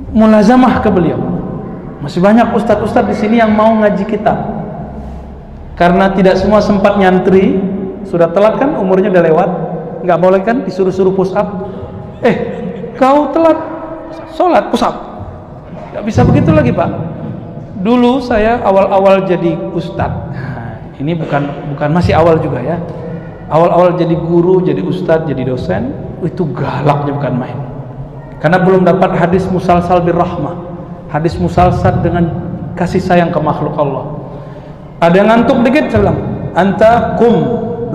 mulazamah ke beliau. Masih banyak ustadz-ustadz di sini yang mau ngaji kitab. Karena tidak semua sempat nyantri, sudah telat kan, umurnya udah lewat, nggak boleh kan disuruh-suruh push up. Kau telat sholat push up, nggak bisa begitu lagi Pak. Dulu saya awal-awal jadi ustadz, ini bukan masih awal juga ya. Awal-awal jadi guru, jadi ustadz, jadi dosen, itu galaknya bukan main. Karena belum dapat hadis musalsal birrahmah, hadis musalsal dengan kasih sayang ke makhluk Allah. Ada yang ngantuk dikit, saya bilang, anta kum,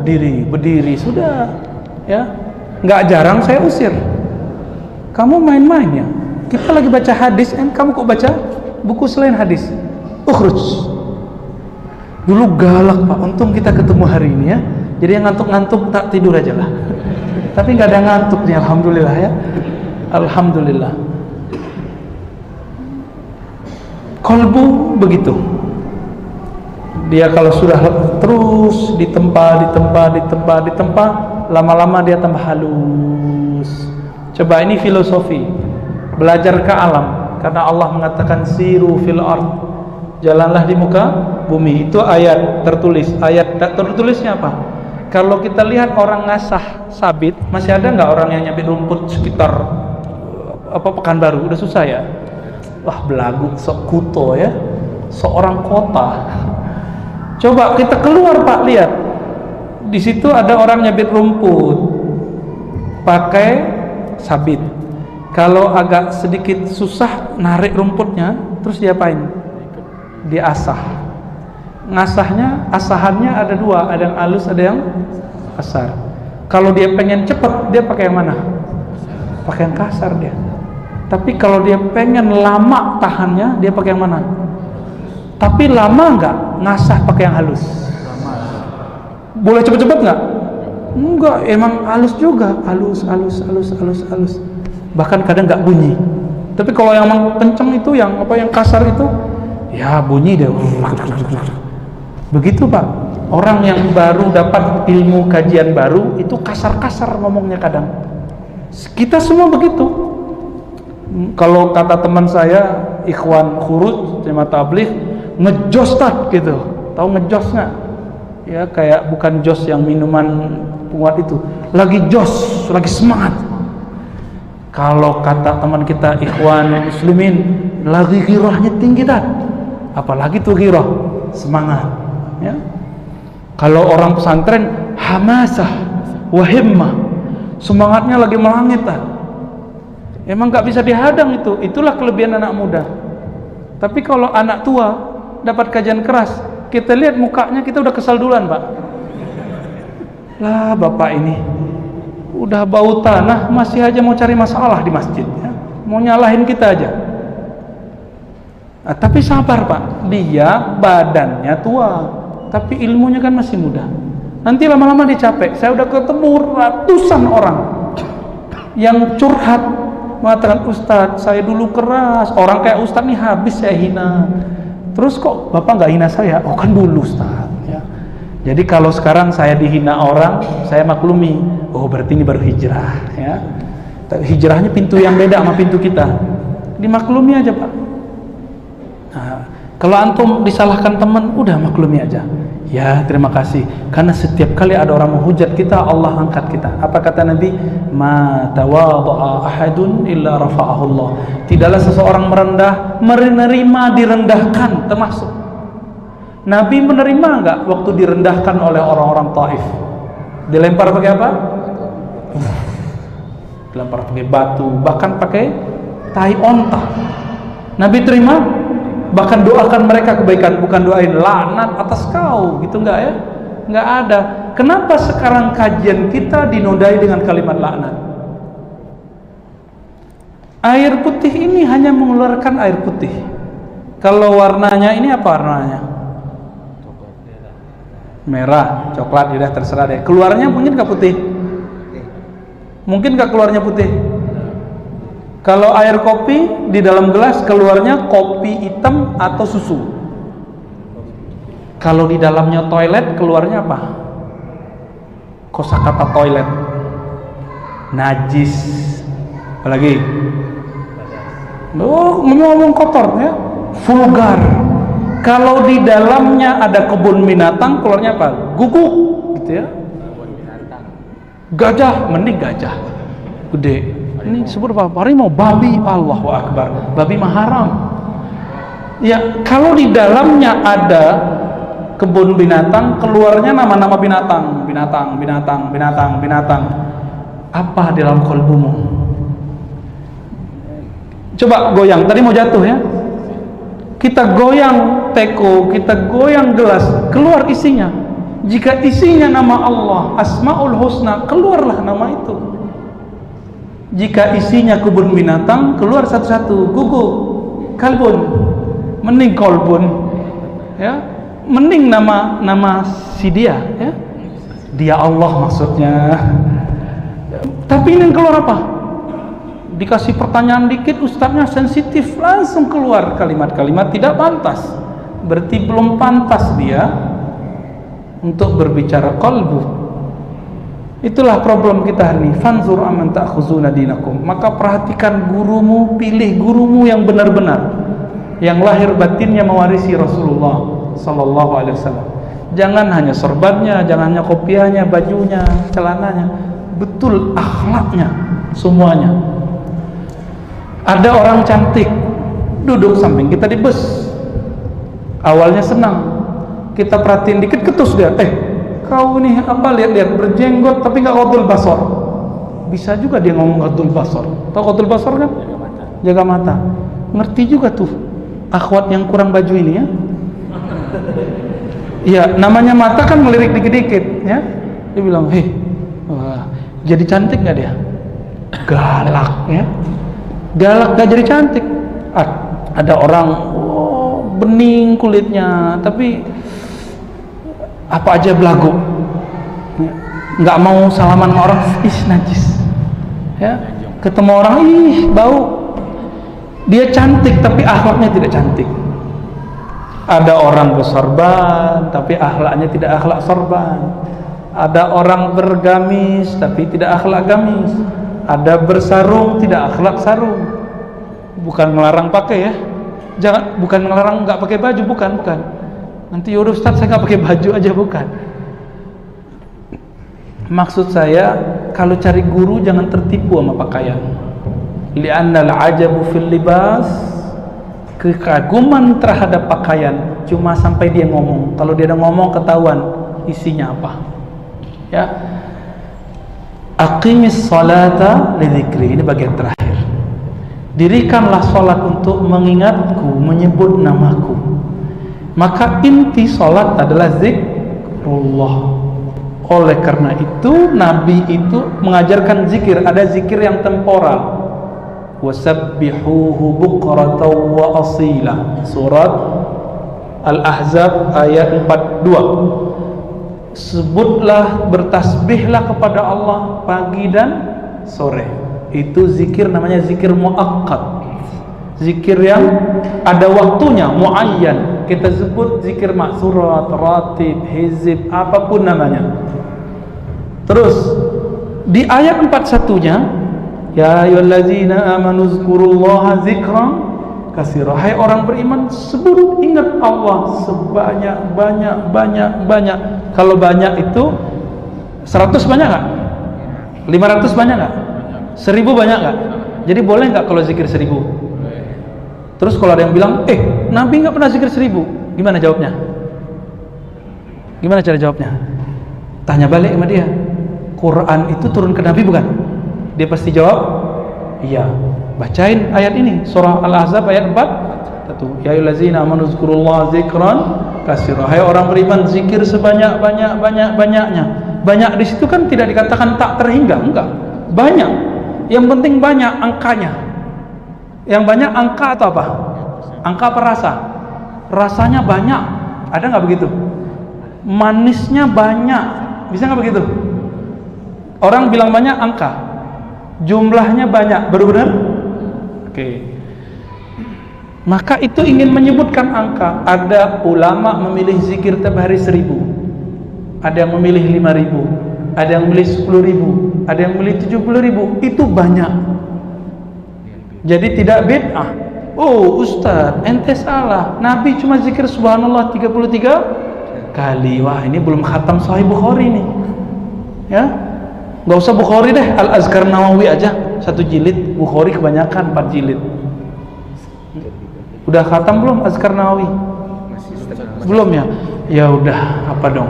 berdiri sudah, ya. Nggak jarang saya usir. Kamu main-main ya. Kita lagi baca hadis, kamu kok baca buku selain hadis? Ukhruj. Dulu galak Pak, untung kita ketemu hari ini ya. Jadi yang ngantuk-ngantuk tak tidur aja lah. Tapi nggak ada ngantuk nih, alhamdulillah ya. Alhamdulillah. Kolbu begitu. Dia kalau sudah terus ditempa, lama-lama dia tambah halus. Coba ini filosofi, belajar ke alam. Karena Allah mengatakan siru fil ard, jalanlah di muka bumi. Itu ayat tertulis. Ayat tak tertulisnya apa? Kalau kita lihat orang ngasah sabit, masih ada nggak orang yang nyabit rumput sekitar Pekanbaru? Udah susah ya. Wah belagu, sok kuto ya, seorang kota. Coba kita keluar Pak, lihat. Di situ ada orang nyabit rumput pakai sabit. Kalau agak sedikit susah narik rumputnya, terus diapain? Diasah. Ngasahnya, asahannya ada dua, ada yang halus, ada yang kasar. Kalau dia pengen cepet, dia pakai yang mana? Pakai yang kasar dia. Tapi kalau dia pengen lama tahannya, dia pakai yang mana? Tapi lama nggak ngasah pakai yang halus? Boleh cepet-cepet nggak? Enggak, emang halus juga, halus. Bahkan kadang nggak bunyi. Tapi kalau yang kenceng itu, yang kasar itu, ya bunyi deh. Begitu Pak. Orang yang baru dapat ilmu kajian baru itu kasar-kasar ngomongnya kadang. Kita semua begitu. Kalau kata teman saya, ikhwan khuruj, terima tabligh, ngejos tak gitu. Tahu ngejos nggak? Ya kayak bukan jos yang minuman penguat itu. Lagi jos, lagi semangat. Kalau kata teman kita ikhwan muslimin, lagi ghirahnya tinggi dah. Apalagi tuh ghirah, semangat ya. Kalau orang pesantren hamasah wahimmah, semangatnya lagi melangit dah. Emang nggak bisa dihadang itu. Itulah kelebihan anak muda. Tapi kalau anak tua dapat kajian keras, kita lihat mukanya, kita udah kesal duluan Pak. Lah bapak ini udah bau tanah masih aja mau cari masalah di masjid ya. Mau nyalahin kita aja. Tapi sabar Pak, dia badannya tua tapi ilmunya kan masih muda. Nanti lama-lama dia capek. Saya udah ketemu ratusan orang yang curhat mengatakan, Ustadz, saya dulu keras, orang kayak Ustadz nih habis saya hina. Terus kok Bapak nggak hina saya? Oh kan dulu Ustadz ya. Jadi kalau sekarang saya dihina orang, saya maklumi. Oh berarti ini baru hijrah ya. Hijrahnya pintu yang beda sama pintu kita. Dimaklumi aja Pak. Nah, kalau antum disalahkan teman, udah maklumi aja. Ya terima kasih, karena setiap kali ada orang menghujat kita, Allah angkat kita. Apa kata Nabi? Ma tawadha'a ahadun illa rafa'ahu Allah. Tidaklah seseorang menerima direndahkan, termasuk Nabi menerima enggak waktu direndahkan oleh orang-orang Taif? Dilempar pakai apa? Dilempar pakai batu, bahkan pakai tai onta. Nabi terima? Bahkan doakan mereka kebaikan, bukan doain laknat atas kau, gitu enggak ya? Enggak ada. Kenapa sekarang kajian kita dinodai dengan kalimat laknat? Air putih ini hanya mengeluarkan air putih. Kalau warnanya ini apa warnanya? Merah, coklat, ya terserah deh. Keluarnya mungkin nggak putih? Mungkin nggak keluarnya putih? Kalau air kopi di dalam gelas keluarnya kopi hitam atau susu. Kalau di dalamnya toilet keluarnya apa? Kosakata toilet. Najis. Apalagi? Oh, ngomong kotor ya. Vulgar. Kalau di dalamnya ada kebun binatang keluarnya apa? Guguk, gitu ya. Gajah, mending gajah. Gede. Ini disebut apa? Harimau, babi, Allahu Akbar. Babi mah haram. Ya, kalau di dalamnya ada kebun binatang, keluarnya nama-nama binatang. Apa di dalam kalbumu? Coba goyang, tadi mau jatuh ya. Kita goyang teko, kita goyang gelas, keluar isinya. Jika isinya nama Allah, Asmaul Husna, keluarlah nama itu. Jika isinya kebun binatang, keluar satu-satu. Guguk, kalbun, mending kolbun, ya, mending nama si dia, ya, dia Allah maksudnya. Tapi ini yang keluar apa? Dikasih pertanyaan dikit, ustadznya sensitif, langsung keluar kalimat-kalimat tidak pantas. Berarti belum pantas dia untuk berbicara qalbu. Itulah problem kita hari ini. Fanzur amman ta'khuzuna dinakum. Maka perhatikan gurumu, pilih gurumu yang benar-benar, yang lahir batinnya mewarisi Rasulullah sallallahu alaihi wasallam. Jangan hanya sorbannya, jangan hanya kopiahnya, bajunya, celananya, betul akhlaknya semuanya. Ada orang cantik duduk samping kita di bus. Awalnya senang. Kita perhatiin dikit ketus dia. Kau nih apa lihat-lihat berjenggot tapi nggak qaddul basar. Bisa juga dia ngomong qaddul basar. Tahu qaddul basar kan? Jaga mata. Ngerti juga tuh akhwat yang kurang baju ini ya. Iya, namanya mata kan melirik dikit-dikit ya. Dia bilang, wah, jadi cantik nggak dia? Galak ya. Galak gak jadi cantik. Ada orang bening kulitnya tapi apa aja belagu, nggak mau salaman sama orang, najis ya. Ketemu orang, bau. Dia cantik tapi akhlaknya tidak cantik. Ada orang bersorban tapi akhlaknya tidak akhlak sorban. Ada orang bergamis tapi tidak akhlak gamis. Ada bersarung tidak akhlak sarung. Bukan melarang pakai ya, jangan, bukan melarang nggak pakai baju, bukan. Nanti yaudah Ustaz saya nggak pakai baju aja, bukan. Maksud saya kalau cari guru jangan tertipu sama pakaian. Li'annal ajabu fil libas, kekaguman terhadap pakaian cuma sampai dia ngomong. Kalau dia udah ngomong ketahuan isinya apa. Ya. Aqimis salata li dzikri, ini bagian terakhir. Dirikanlah salat untuk mengingatku, menyebut namaku. Maka inti salat adalah zikrullah. Oleh karena itu Nabi itu mengajarkan zikir. Ada zikir yang temporal. Wasabbihuhu bukratan wa asila. Surat Al-Ahzab ayat 42. sebutlah, bertasbihlah kepada Allah pagi dan sore. Itu zikir namanya zikir muakkad, zikir yang ada waktunya, muayyan. Kita sebut zikir maksurat, ratib, hizib, apapun namanya. Terus di ayat 41-nya, ya ayyuhallazina amanu zkurullaha dzikran katsira. Hai orang beriman, sebut, ingat Allah sebanyak-banyak. Kalau banyak itu 100 banyak nggak? 500 banyak nggak? 1000 banyak nggak? Jadi boleh nggak kalau zikir 1000? Terus kalau ada yang bilang, Nabi nggak pernah zikir 1000, gimana jawabnya? Gimana cara jawabnya? Tanya balik sama dia. Quran itu turun ke Nabi bukan? Dia pasti jawab, iya. Bacain ayat ini, surah Al-Ahzab ayat 4. Ya ayyuhallazina amanu dzkurullaha dzikran katsira. Hai orang beriman, zikir sebanyak-banyaknya. Banyak di situ kan tidak dikatakan tak terhingga, enggak. Banyak. Yang penting banyak angkanya. Yang banyak angka atau apa? Angka apa rasa? Rasanya banyak. Ada nggak begitu? Manisnya banyak. Bisa nggak begitu? Orang bilang banyak angka, jumlahnya banyak, baru benar? Oke. Maka itu ingin menyebutkan angka. Ada ulama memilih zikir tiap hari 1000, ada yang memilih 5000, ada yang memilih 10.000, ada yang memilih 70.000. Itu banyak. Jadi tidak bid'ah. Oh Ustaz, ente salah. Nabi cuma zikir subhanallah 33 kali. Wah, ini belum khatam Sahih Bukhari nih. Ya, nggak usah Bukhari deh, Al-Azkar Nawawi aja 1 jilid. Bukhari kebanyakan 4 jilid. Udah khatam belum Azkar Nawawi? Belum ya? Ya udah, apa dong?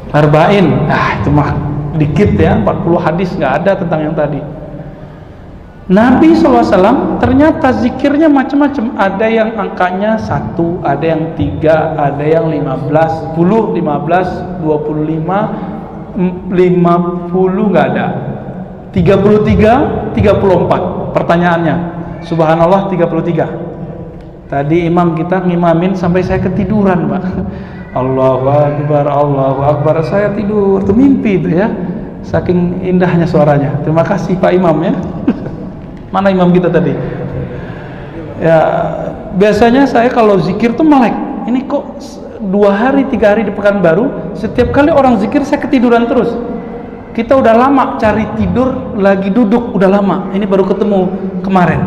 Arba'in. Itu mah dikit ya, 40 hadis nggak ada tentang yang tadi. Nabi SAW ternyata zikirnya macam-macam. Ada yang angkanya 1, ada yang 3, ada yang 15, 10, 15, 25, 50 nggak ada. 33, 34. Pertanyaannya, subhanallah 33. Tadi imam kita ngimamin sampai saya ketiduran, Pak. Allahu Akbar, saya tidur, itu mimpi itu ya. Saking indahnya suaranya. Terima kasih Pak Imam ya. Mana imam kita tadi? Ya, biasanya saya kalau zikir tuh melek. Ini kok 2 hari 3 hari di Pekanbaru, setiap kali orang zikir saya ketiduran terus. Kita udah lama cari tidur, lagi duduk udah lama. Ini baru ketemu kemarin.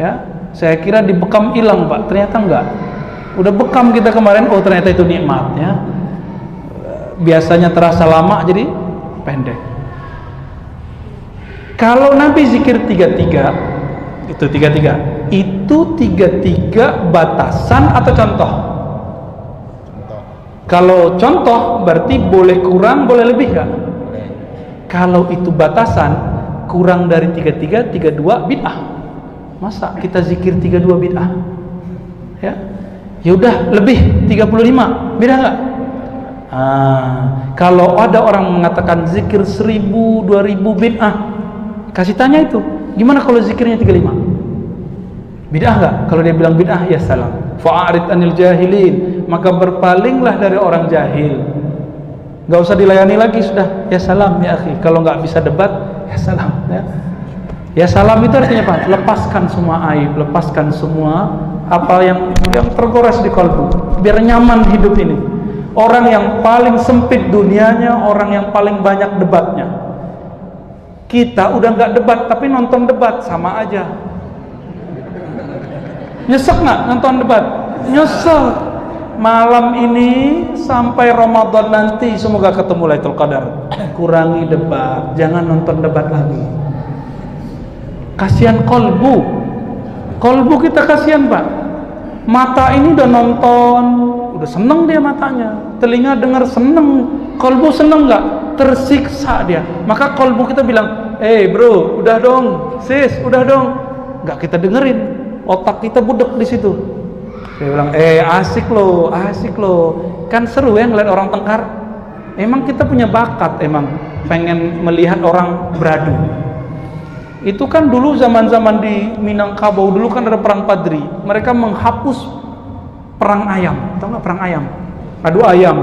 Ya, saya kira dibekam hilang, Pak. Ternyata enggak. Udah bekam kita kemarin. Oh, ternyata itu nikmat ya. Biasanya terasa lama jadi pendek. Kalau Nabi zikir 33, itu 33. Itu 33 batasan atau contoh? Kalau contoh berarti boleh kurang, boleh lebih kan? Kalau itu batasan, kurang dari 33, 32 bid'ah. Masa kita zikir 32 bid'ah? Ya. Ya udah lebih 35, beda enggak? Kalau ada orang mengatakan zikir 1000, 2000 bid'ah, kasih tanya itu, gimana kalau zikirnya 35? Bid'ah enggak? Kalau dia bilang bid'ah, ya salam. Fa'arid anil jahilin, maka berpalinglah dari orang jahil. Enggak usah dilayani lagi, sudah. Ya salam ya akhi. Kalau enggak bisa debat, ya salam ya. Ya salam itu artinya apa? Lepaskan semua aib, lepaskan semua apa yang tergores di kalbu, biar nyaman hidup ini. Orang yang paling sempit dunianya, orang yang paling banyak debatnya. Kita udah nggak debat tapi nonton debat, sama aja. Nyesek nggak nonton debat? Nyesek. Malam ini sampai Ramadan nanti semoga ketemu Lailatul Qadar. Kurangi debat, jangan nonton debat lagi. Kasihan kolbu. Kolbu kita kasihan, Pak. Mata ini udah nonton, udah seneng dia matanya. Telinga dengar seneng. Kolbu seneng nggak? Tersiksa dia. Maka kolbu kita bilang, bro, udah dong, sis, udah dong. Nggak kita dengerin. Otak kita budek di situ. Dia bilang, asik loh. Kan seru ya ngeliat orang tengkar. Emang kita punya bakat, emang pengen melihat orang beradu. Itu kan dulu zaman-zaman di Minangkabau dulu kan ada perang Padri. Mereka menghapus perang ayam. Tahu nggak perang ayam? Adu ayam.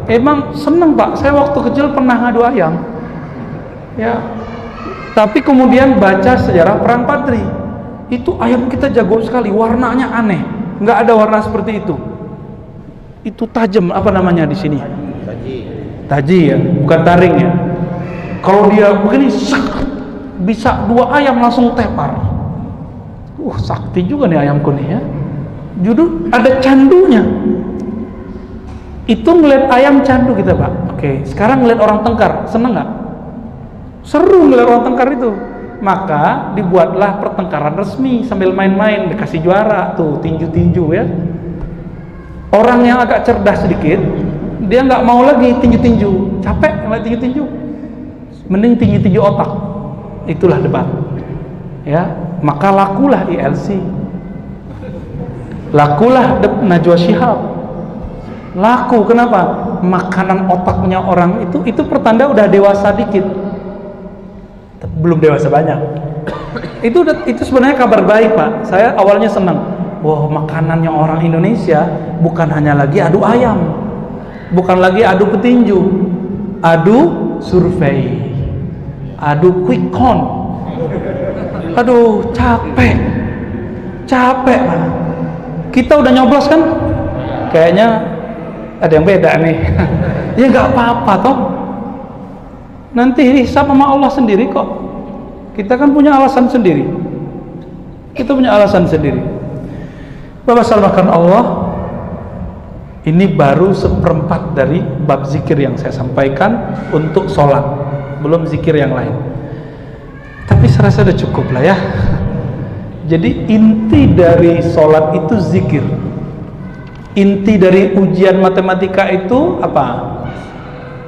Emang seneng Pak, saya waktu kecil pernah ngadu ayam ya, tapi kemudian baca sejarah perang Padri, itu ayam kita jago sekali, warnanya aneh, nggak ada warna seperti itu tajam, apa namanya di sini, taji ya, bukan taring ya. Kalau dia begini bisa 2 ayam langsung tepar. Sakti juga nih ayamku nih ya. Judul ada candunya. Itu ngeliat ayam candu kita Pak. Oke, sekarang ngeliat orang tengkar, seneng nggak? Seru ngeliat orang tengkar itu. Maka dibuatlah pertengkaran resmi sambil main-main, dikasih juara tuh, tinju-tinju ya. Orang yang agak cerdas sedikit, dia nggak mau lagi tinju-tinju, capek ngeliat tinju-tinju, mending tinju-tinju otak. Itulah debat ya. Maka lakulah ILC, lakulah Najwa Shihab, laku. Kenapa? Makanan otaknya orang itu pertanda udah dewasa dikit, belum dewasa banyak. Itu sebenarnya kabar baik Pak. Saya awalnya senang, wah makanannya orang Indonesia bukan hanya lagi adu ayam, bukan lagi adu petinju, adu survei, adu quick count. Aduh capek Pak. Kita udah nyoblos kan, kayaknya ada yang beda nih. Ya nggak apa-apa toh, nanti hisab sama Allah sendiri kok. Kita kan punya alasan sendiri, Bapak salahkan Allah. Ini baru 1/4 dari bab zikir yang saya sampaikan untuk sholat, belum zikir yang lain, tapi saya rasa udah cukup lah ya. Jadi inti dari sholat itu zikir. Inti dari ujian matematika itu apa?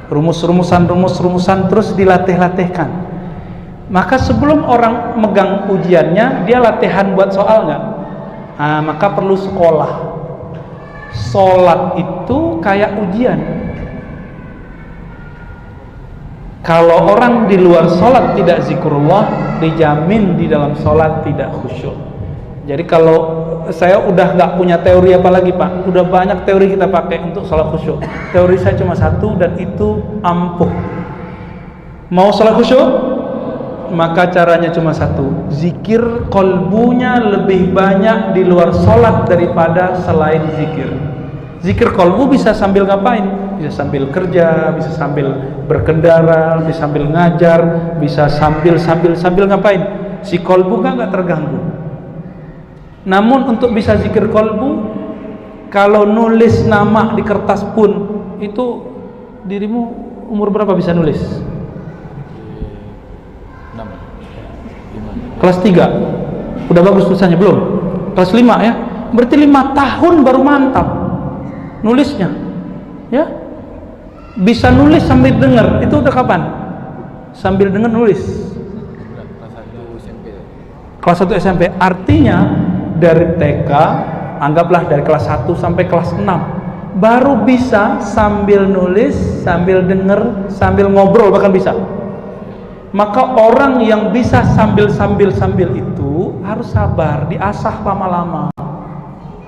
Rumus-rumusan terus dilatih-latihkan. Maka sebelum orang megang ujiannya, dia latihan buat soal nggak? Maka perlu sekolah. Sholat itu kayak ujian. Kalau orang di luar sholat tidak zikrullah, dijamin di dalam sholat tidak khusyuk. Jadi kalau saya udah nggak punya teori apa lagi Pak, udah banyak teori kita pakai untuk sholat khusyuk. Teori saya cuma satu dan itu ampuh. Mau sholat khusyuk? Maka caranya cuma satu, zikir kolbunya lebih banyak di luar sholat daripada selain zikir. Zikir kolbu bisa sambil ngapain? Bisa sambil kerja, bisa sambil berkendara, bisa sambil ngajar, bisa sambil ngapain? Si kolbu nggak terganggu. Namun untuk bisa zikir kolbu, kalau nulis nama di kertas pun, itu dirimu umur berapa bisa nulis? Kelas 3 udah bagus tulisannya belum? Kelas 5 ya, berarti 5 tahun baru mantap nulisnya ya. Bisa nulis sambil dengar, itu udah kapan? Sambil dengar nulis kelas 1 SMP. Artinya dari TK, anggaplah dari kelas 1 sampai kelas 6 baru bisa sambil nulis, sambil dengar, sambil ngobrol bahkan bisa. Maka orang yang bisa sambil itu harus sabar, diasah lama-lama,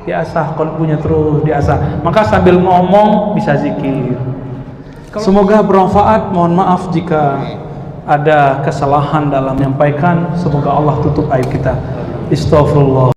diasah kolbunya terus diasah. Maka sambil ngomong bisa zikir. Semoga bermanfaat. Mohon maaf jika ada kesalahan dalam menyampaikan. Semoga Allah tutup aib kita. Astaghfirullah.